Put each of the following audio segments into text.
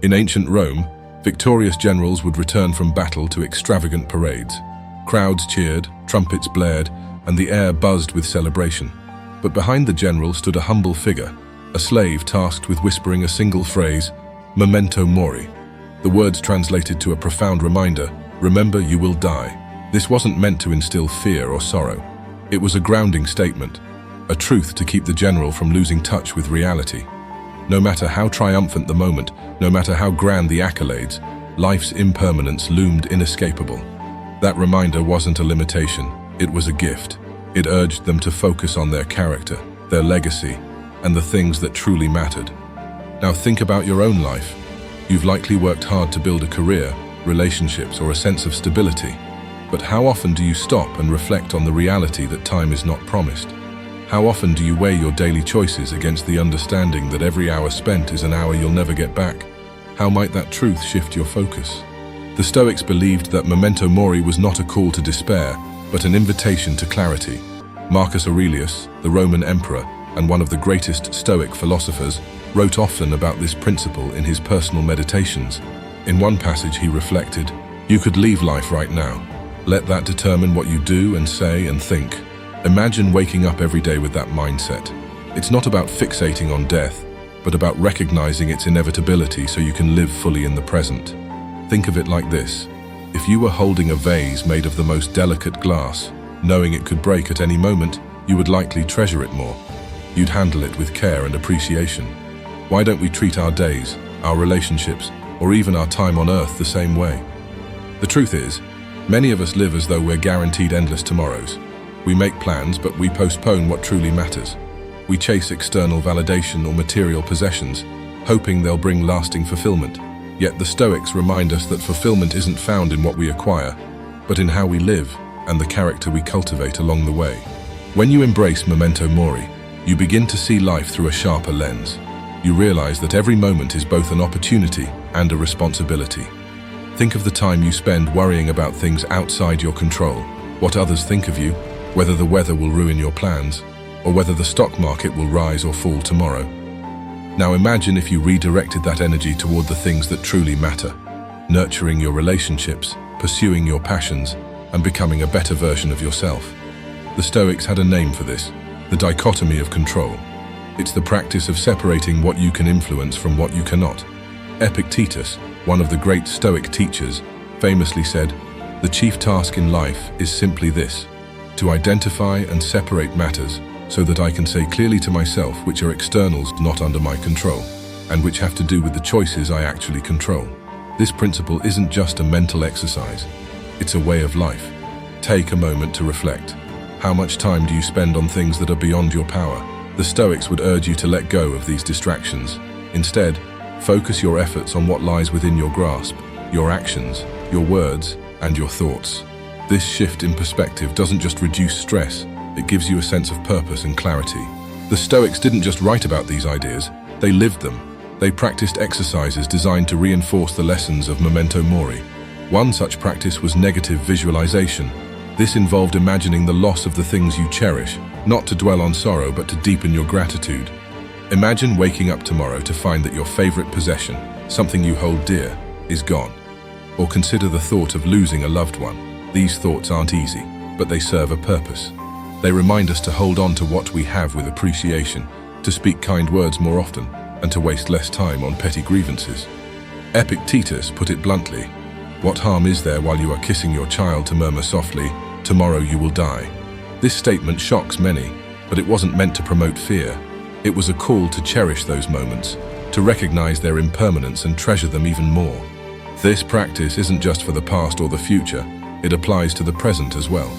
In ancient Rome, victorious generals would return from battle to extravagant parades. Crowds cheered, trumpets blared, and the air buzzed with celebration. But behind the general stood a humble figure, a slave tasked with whispering a single phrase, Memento Mori. The words translated to a profound reminder, remember you will die. This wasn't meant to instill fear or sorrow. It was a grounding statement, a truth to keep the general from losing touch with reality. No matter how triumphant the moment, no matter how grand the accolades, life's impermanence loomed inescapable. That reminder wasn't a limitation, it was a gift. It urged them to focus on their character, their legacy, and the things that truly mattered. Now think about your own life. You've likely worked hard to build a career, relationships, or a sense of stability. But how often do you stop and reflect on the reality that time is not promised? How often do you weigh your daily choices against the understanding that every hour spent is an hour you'll never get back? How might that truth shift your focus? The Stoics believed that Memento Mori was not a call to despair, but an invitation to clarity. Marcus Aurelius, the Roman emperor and one of the greatest Stoic philosophers, wrote often about this principle in his personal meditations. In one passage he reflected, "You could leave life right now. Let that determine what you do and say and think." Imagine waking up every day with that mindset. It's not about fixating on death, but about recognizing its inevitability so you can live fully in the present. Think of it like this. If you were holding a vase made of the most delicate glass, knowing it could break at any moment, you would likely treasure it more. You'd handle it with care and appreciation. Why don't we treat our days, our relationships, or even our time on Earth the same way? The truth is, many of us live as though we're guaranteed endless tomorrows. We make plans, but we postpone what truly matters. We chase external validation or material possessions, hoping they'll bring lasting fulfillment. Yet the Stoics remind us that fulfillment isn't found in what we acquire, but in how we live and the character we cultivate along the way. When you embrace Memento Mori, you begin to see life through a sharper lens. You realize that every moment is both an opportunity and a responsibility. Think of the time you spend worrying about things outside your control, what others think of you, whether the weather will ruin your plans, or whether the stock market will rise or fall tomorrow. Now imagine if you redirected that energy toward the things that truly matter, nurturing your relationships, pursuing your passions, and becoming a better version of yourself. The Stoics had a name for this, the dichotomy of control. It's the practice of separating what you can influence from what you cannot. Epictetus, one of the great Stoic teachers, famously said, "The chief task in life is simply this, to identify and separate matters so that I can say clearly to myself which are externals not under my control, and which have to do with the choices I actually control." This principle isn't just a mental exercise, it's a way of life. Take a moment to reflect. How much time do you spend on things that are beyond your power? The Stoics would urge you to let go of these distractions. Instead, focus your efforts on what lies within your grasp, your actions, your words, and your thoughts. This shift in perspective doesn't just reduce stress, it gives you a sense of purpose and clarity. The Stoics didn't just write about these ideas, they lived them. They practiced exercises designed to reinforce the lessons of Memento Mori. One such practice was negative visualization. This involved imagining the loss of the things you cherish, not to dwell on sorrow but to deepen your gratitude. Imagine waking up tomorrow to find that your favorite possession, something you hold dear, is gone. Or consider the thought of losing a loved one. These thoughts aren't easy, but they serve a purpose. They remind us to hold on to what we have with appreciation, to speak kind words more often, and to waste less time on petty grievances. Epictetus put it bluntly, "What harm is there while you are kissing your child to murmur softly, 'Tomorrow you will die'?" This statement shocks many, but it wasn't meant to promote fear. It was a call to cherish those moments, to recognize their impermanence and treasure them even more. This practice isn't just for the past or the future, it applies to the present as well.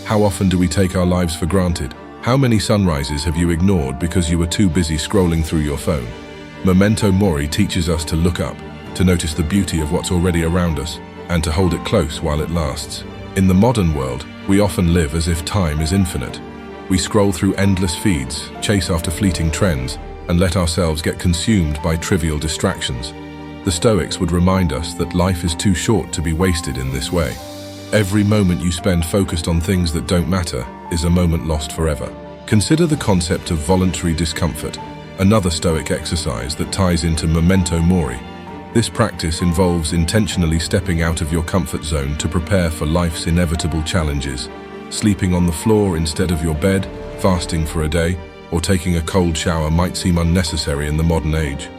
How often do we take our lives for granted? How many sunrises have you ignored because you were too busy scrolling through your phone? Memento Mori teaches us to look up, to notice the beauty of what's already around us, and to hold it close while it lasts. In the modern world, we often live as if time is infinite. We scroll through endless feeds, chase after fleeting trends, and let ourselves get consumed by trivial distractions. The Stoics would remind us that life is too short to be wasted in this way. Every moment you spend focused on things that don't matter is a moment lost forever. Consider the concept of voluntary discomfort, another Stoic exercise that ties into Memento Mori. This practice involves intentionally stepping out of your comfort zone to prepare for life's inevitable challenges. Sleeping on the floor instead of your bed, fasting for a day, or taking a cold shower might seem unnecessary in the modern age.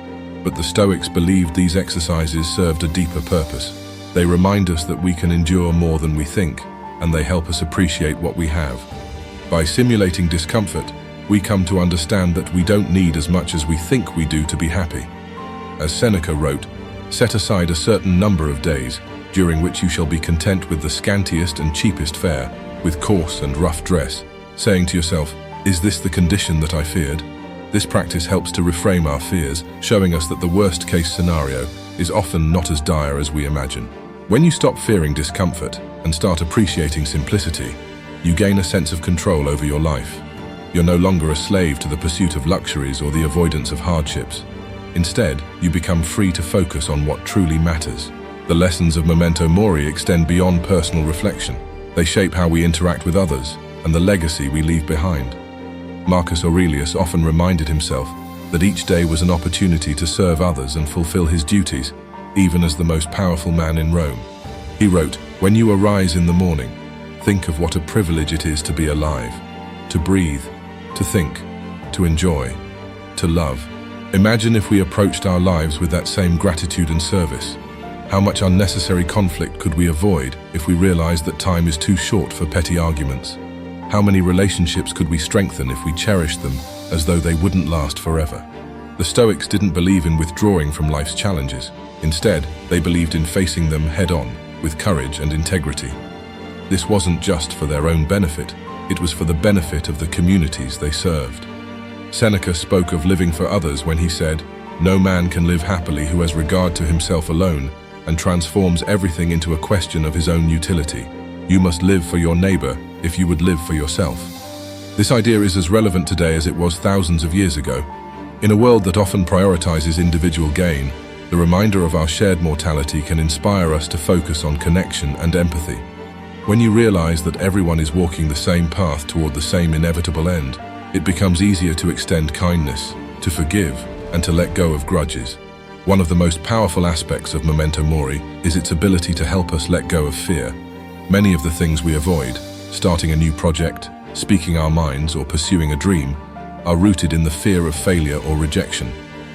But the Stoics believed these exercises served a deeper purpose. They remind us that we can endure more than we think, and they help us appreciate what we have. By simulating discomfort, we come to understand that we don't need as much as we think we do to be happy. As Seneca wrote, "Set aside a certain number of days, during which you shall be content with the scantiest and cheapest fare, with coarse and rough dress, saying to yourself, 'Is this the condition that I feared?'" This practice helps to reframe our fears, showing us that the worst-case scenario is often not as dire as we imagine. When you stop fearing discomfort and start appreciating simplicity, you gain a sense of control over your life. You're no longer a slave to the pursuit of luxuries or the avoidance of hardships. Instead, you become free to focus on what truly matters. The lessons of Memento Mori extend beyond personal reflection. They shape how we interact with others and the legacy we leave behind. Marcus Aurelius often reminded himself that each day was an opportunity to serve others and fulfill his duties, even as the most powerful man in Rome. He wrote, "When you arise in the morning, think of what a privilege it is to be alive, to breathe, to think, to enjoy, to love." Imagine if we approached our lives with that same gratitude and service. How much unnecessary conflict could we avoid if we realized that time is too short for petty arguments? How many relationships could we strengthen if we cherished them as though they wouldn't last forever? The Stoics didn't believe in withdrawing from life's challenges. Instead, they believed in facing them head-on, with courage and integrity. This wasn't just for their own benefit, it was for the benefit of the communities they served. Seneca spoke of living for others when he said, "No man can live happily who has regard to himself alone and transforms everything into a question of his own utility. You must live for your neighbor if you would live for yourself." This idea is as relevant today as it was thousands of years ago. In a world that often prioritizes individual gain, the reminder of our shared mortality can inspire us to focus on connection and empathy. When you realize that everyone is walking the same path toward the same inevitable end, it becomes easier to extend kindness, to forgive, and to let go of grudges. One of the most powerful aspects of Memento Mori is its ability to help us let go of fear. Many of the things we avoid, starting a new project, speaking our minds, or pursuing a dream, are rooted in the fear of failure or rejection.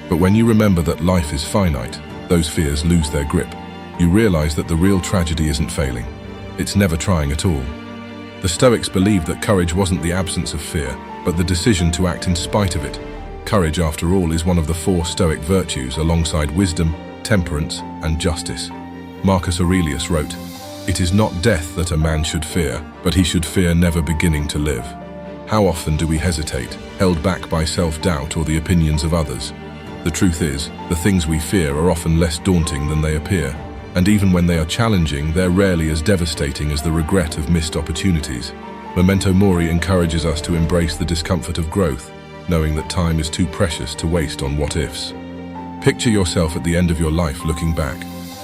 But when you remember that life is finite, those fears lose their grip. You realize that the real tragedy isn't failing. It's never trying at all. The Stoics believed that courage wasn't the absence of fear, but the decision to act in spite of it. Courage, after all, is one of the 4 Stoic virtues alongside wisdom, temperance, and justice. Marcus Aurelius wrote, "It is not death that a man should fear, but he should fear never beginning to live." How often do we hesitate, held back by self-doubt or the opinions of others? The truth is, the things we fear are often less daunting than they appear. And even when they are challenging, they're rarely as devastating as the regret of missed opportunities. Memento Mori encourages us to embrace the discomfort of growth, knowing that time is too precious to waste on what-ifs. Picture yourself at the end of your life looking back.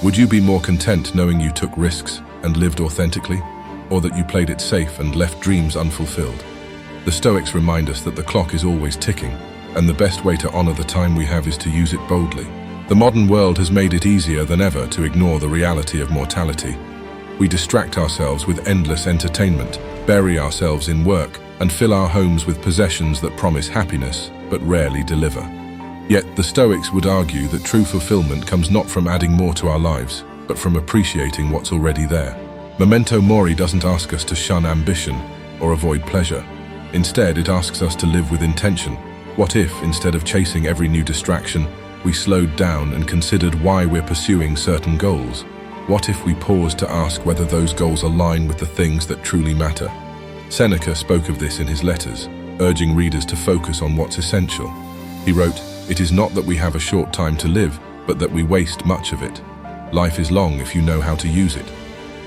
Would you be more content knowing you took risks and lived authentically, or that you played it safe and left dreams unfulfilled? The Stoics remind us that the clock is always ticking, and the best way to honor the time we have is to use it boldly. The modern world has made it easier than ever to ignore the reality of mortality. We distract ourselves with endless entertainment, bury ourselves in work, and fill our homes with possessions that promise happiness, but rarely deliver. Yet the Stoics would argue that true fulfillment comes not from adding more to our lives, but from appreciating what's already there. Memento Mori doesn't ask us to shun ambition or avoid pleasure. Instead, it asks us to live with intention. What if, instead of chasing every new distraction, we slowed down and considered why we're pursuing certain goals? What if we paused to ask whether those goals align with the things that truly matter? Seneca spoke of this in his letters, urging readers to focus on what's essential. He wrote, "It is not that we have a short time to live, but that we waste much of it. Life is long if you know how to use it."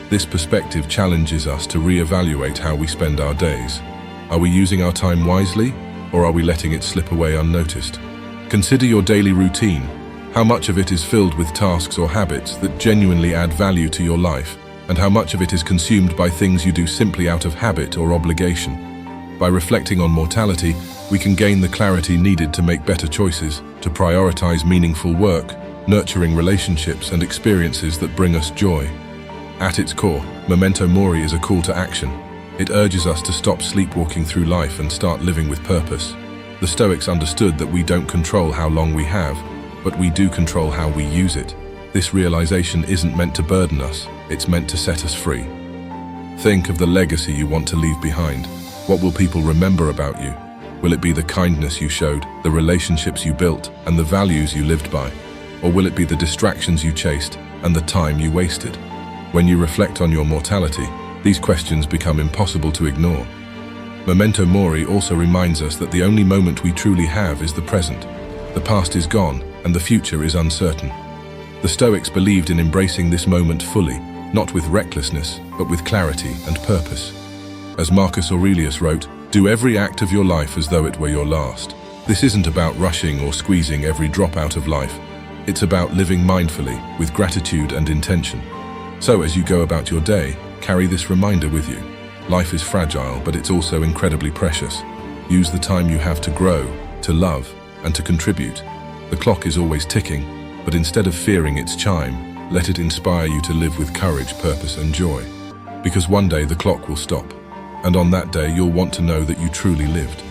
This perspective challenges us to reevaluate how we spend our days. Are we using our time wisely, or are we letting it slip away unnoticed? Consider your daily routine. How much of it is filled with tasks or habits that genuinely add value to your life, and how much of it is consumed by things you do simply out of habit or obligation? By reflecting on mortality, we can gain the clarity needed to make better choices, to prioritize meaningful work, nurturing relationships and experiences that bring us joy. At its core, Memento Mori is a call to action. It urges us to stop sleepwalking through life and start living with purpose. The Stoics understood that we don't control how long we have, but we do control how we use it. This realization isn't meant to burden us, it's meant to set us free. Think of the legacy you want to leave behind. What will people remember about you? Will it be the kindness you showed, the relationships you built, and the values you lived by? Or will it be the distractions you chased and the time you wasted? When you reflect on your mortality, these questions become impossible to ignore. Memento Mori also reminds us that the only moment we truly have is the present. The past is gone, and the future is uncertain. The Stoics believed in embracing this moment fully, not with recklessness, but with clarity and purpose. As Marcus Aurelius wrote, "Do every act of your life as though it were your last." This isn't about rushing or squeezing every drop out of life. It's about living mindfully, with gratitude and intention. So as you go about your day, carry this reminder with you. Life is fragile, but it's also incredibly precious. Use the time you have to grow, to love, and to contribute. The clock is always ticking, but instead of fearing its chime, let it inspire you to live with courage, purpose, and joy. Because one day the clock will stop, and on that day you'll want to know that you truly lived.